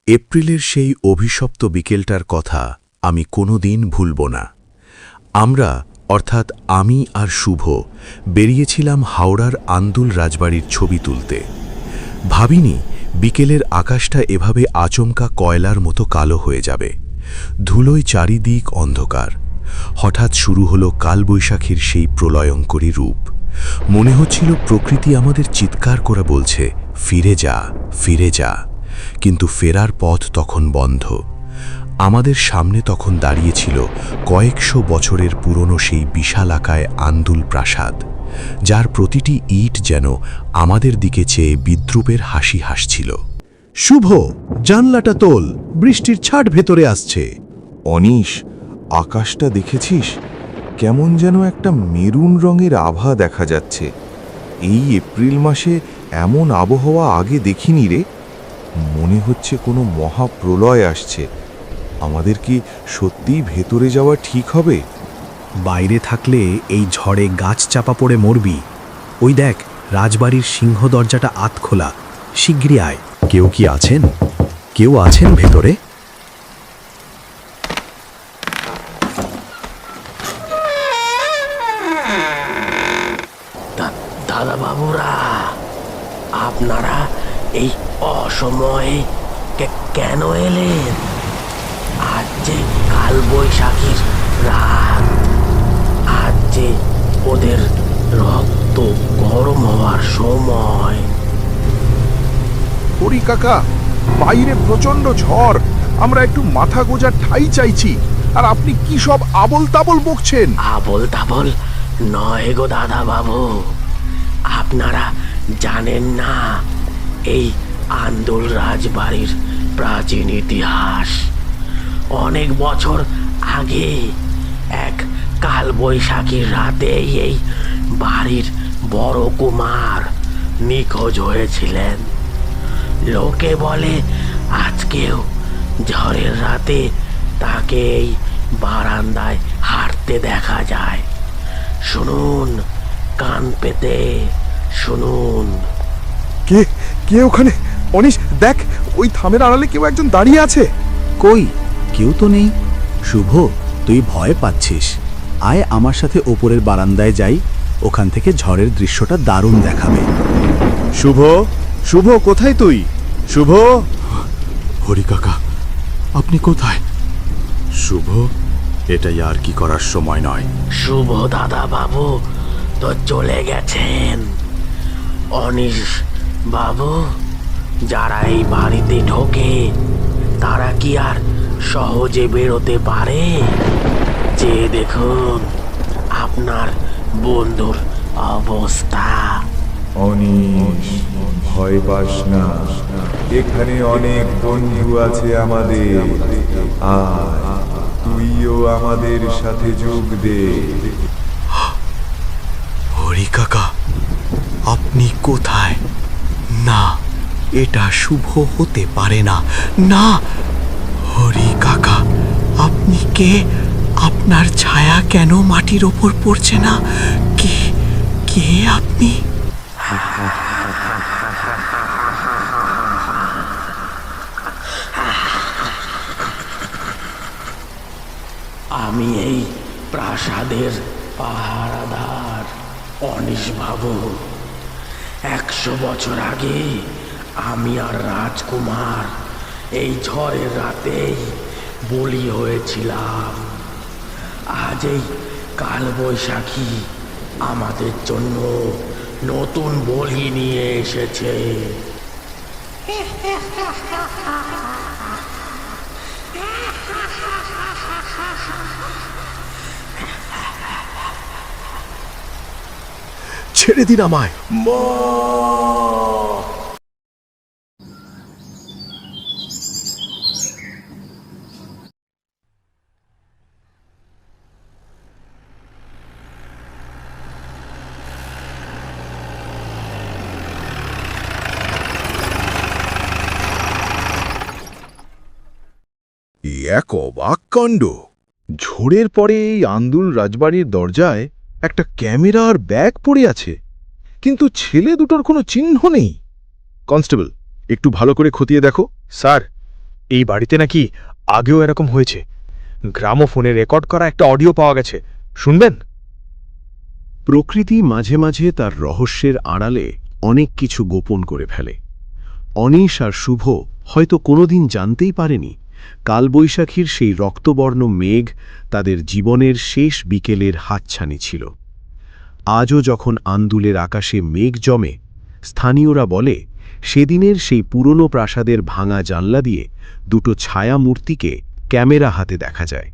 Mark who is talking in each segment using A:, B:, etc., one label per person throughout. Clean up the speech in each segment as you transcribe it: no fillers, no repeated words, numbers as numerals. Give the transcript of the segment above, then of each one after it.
A: এপ্রিলের সেই অভিশপ্ত বিকেলটার কথা আমি কোনোদিন ভুলব না। আমরা অর্থাৎ আমি আর শুভ বেরিয়েছিলাম হাওড়ার আন্দুল রাজবাড়ির ছবি তুলতে। ভাবিনি বিকেলের আকাশটা এভাবে আচমকা কয়লার মতো কালো হয়ে যাবে। ধুলোয় চারিদিক অন্ধকার। হঠাৎ শুরু হলো কালবৈশাখীর সেই প্রলয়ঙ্করী রূপ। মনে হচ্ছিল প্রকৃতি আমাদের চিৎকার করে বলছে, ফিরে যা, ফিরে যা। কিন্তু ফেরার পথ তখন বন্ধ। আমাদের সামনে তখন দাঁড়িয়েছিল কয়েকশো বছরের পুরনো সেই বিশালাকায় আন্দুল প্রাসাদ, যার প্রতিটি ইট যেন আমাদের দিকে চেয়ে বিদ্রূপের হাসি হাসছিল।
B: শুভ, জানলাটা তোল, বৃষ্টির ছাট ভেতরে আসছে।
C: অনিশ, আকাশটা দেখেছিস? কেমন যেন একটা মেরুন রঙের আভা দেখা যাচ্ছে। এই এপ্রিল মাসে এমন আবহাওয়া আগে দেখিনি রে। মনে হচ্ছে কোনো মহাপ্রলয় আসছে। আমাদের কি সত্যিই ভেতরে যাওয়া ঠিক হবে?
B: বাইরে থাকলে এই ঝড়ে গাছ চাপা পড়ে মরবি। ওই দেখ, রাজবাড়ির সিংহ দরজাটা আধখোলা। শিগগিরই আয়। কেউ কি আছেন? কেউ আছেন ভেতরে?
D: দাদা বাবুরা, আপনারা এই অসময়ে কেন এলেন? আজ যে কালবৈশাখীর রাত, আজ যে ওদের রক্ত গরম হওয়ার সময়।
E: হরি কাকা, বাইরে প্রচন্ড ঝড়। আমরা একটু মাথা গোজার ঠাঁই চাইছি, আর আপনি কি সব আবল তাবল বকছেন?
D: আবল তাবল নয় গো দাদা বাবু, আপনারা জানেন না এই আন্দুল রাজবাড়ির প্রাচীন ইতিহাস। অনেক বছর আগে এক কালবৈশাখীর রাতেই এই বাড়ির বড় কুমার নিখোঁজ হয়েছিলেন। লোকে বলে আজকেও ঝড়ের রাতে তাকে এই বারান্দায় হাঁটতে দেখা যায়। শুনুন, কান পেতে শুনুন।
E: কে কে ওখানে? অনিশ, দেখ, ওই থামের আড়ালে কেউ একজন দাঁড়িয়ে আছে।
B: কই? কেউ তো নেই। শুভ, তুই ভয় পাচ্ছিস। আয় আমার সাথে ওপরের বারান্দায় যাই। ওখান থেকে ঝড়ের দৃশ্যটা দারুণ দেখাবে।
E: শুভ, শুভ, কোথায় তুই? শুভ!
B: হরি কাকা, আপনি কোথায়?
A: শুভ, এটাই আর কি করার সময় নয়।
D: শুভ দাদা বাবু তো চলে গেছেন। অনিশ বাবু, যারা এই বাড়িতে ঢোকে তারা কি আর সহজে বেরোতে পারে? যে দেখুন আপনার বন্ধুর অবস্থা।
C: অনিশ, ভয় পাস না। এখানে অনেক বন্ধু আছে আমাদের। আয়, তুইও আমাদের সাথে যোগ দে।
B: হরি কাকা, আপনি কোথায়? না, এটা শুভ হতে পারে না। না, হরি কাকা, আপনি কে? আপনার ছায়া কেন মাটির ওপর পড়ছে না? কে কে আপনি?
D: আমি এই প্রাসাদের পাহারাদার অনিশ বাবু। 100 বছর আগে আমি আর রাজকুমার এই ঝড়ের রাতেই বলি হয়েছিলাম। আজ এই কালবৈশাখী আমাদের জন্য নতুন বলি নিয়ে এসেছে।
B: ছেড়ে দিন আমায়।
E: এক অবাক কাণ্ড! ঝড়ের পরে এই আন্দুল রাজবাড়ির দরজায় একটা ক্যামেরা আর ব্যাগ পড়ে আছে, কিন্তু ছেলে দুটোর কোনো চিহ্ন নেই। কনস্টেবল, একটু ভালো করে খতিয়ে দেখো।
C: স্যার,
F: এই বাড়িতে নাকি আগেও এরকম হয়েছে। গ্রামোফোনে রেকর্ড করা একটা অডিও পাওয়া গেছে, শুনবেন?
B: প্রকৃতি মাঝে মাঝে তার রহস্যের আড়ালে অনেক কিছু গোপন করে ফেলে। অনিশ আর শুভ হয়তো কোনোদিন জানতেই পারেনি কালবৈশাখীর সেই রক্তবর্ণ মেঘ তাদের জীবনের শেষ বিকেলের হাতছানি ছিল। আজও যখন আন্দুলের আকাশে মেঘ জমে, স্থানীয়রা বলে সেদিনের সেই পুরনো প্রাসাদের ভাঙা জানলা দিয়ে দুটো ছায়া মূর্তিকে ক্যামেরা হাতে দেখা যায়।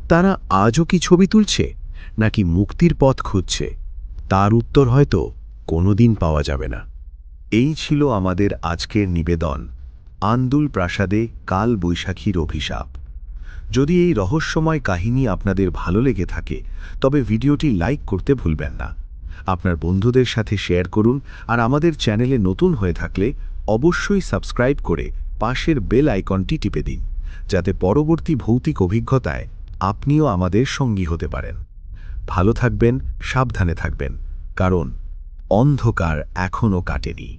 B: তারা আজও কি ছবি তুলছে, নাকি মুক্তির পথ খুঁজছে, তার উত্তর হয়তো কোনোদিন পাওয়া যাবে না। এই ছিল আমাদের আজকের নিবেদন, আন্দুল প্রাসাদে কাল বৈশাখীর অভিশাপ। যদি এই রহস্যময় কাহিনী আপনাদের ভালো লেগে থাকে, তবে ভিডিওটি লাইক করতে ভুলবেন না। আপনার বন্ধুদের সাথে শেয়ার করুন, আর আমাদের চ্যানেলে নতুন হয়ে থাকলে অবশ্যই সাবস্ক্রাইব করে পাশের বেল আইকনটি টিপে দিন, যাতে পরবর্তী ভৌতিক অভিজ্ঞতায় আপনিও আমাদের সঙ্গী হতে পারেন। ভালো থাকবেন, সাবধানে থাকবেন, কারণ অন্ধকার এখনও কাটেনি।